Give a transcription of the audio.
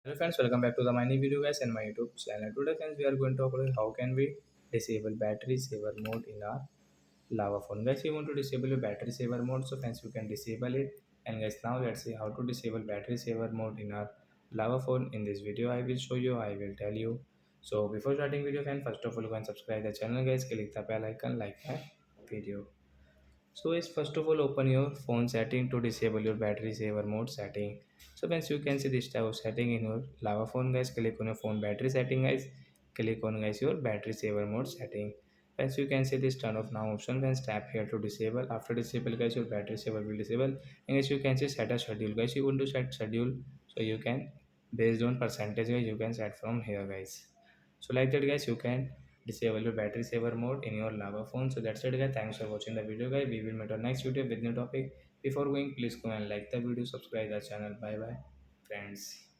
Hello friends, welcome back to the my new video guys and my YouTube channel. Today friends, we are going to talk about how can we disable battery saver mode in our lava phone. Guys, we want to disable your battery saver mode, so friends you can disable it. And guys, now let's see how to disable battery saver mode in our lava phone. In this video, I will show you, I will tell you. So before starting video, friends, first of all, you can subscribe the channel, guys. Click the bell icon, like my video. So is first of all open your phone setting to disable your battery saver mode setting. So once you can see this type of setting in your lava phone guys, click on your phone battery setting guys, click on guys your battery saver mode setting. Once you can see this turn off now option, then tap here to disable. After disable guys, your battery saver will disable. And as you can see set a schedule guys, you want to set schedule, so you can based on percentage guys you can set from here guys. So like that guys, you can disable your battery saver mode in your lava phone. So that's it guys, thanks for watching the video guys. We will meet on next video with new topic. Before going, please go and like the video, subscribe the channel. Bye bye friends.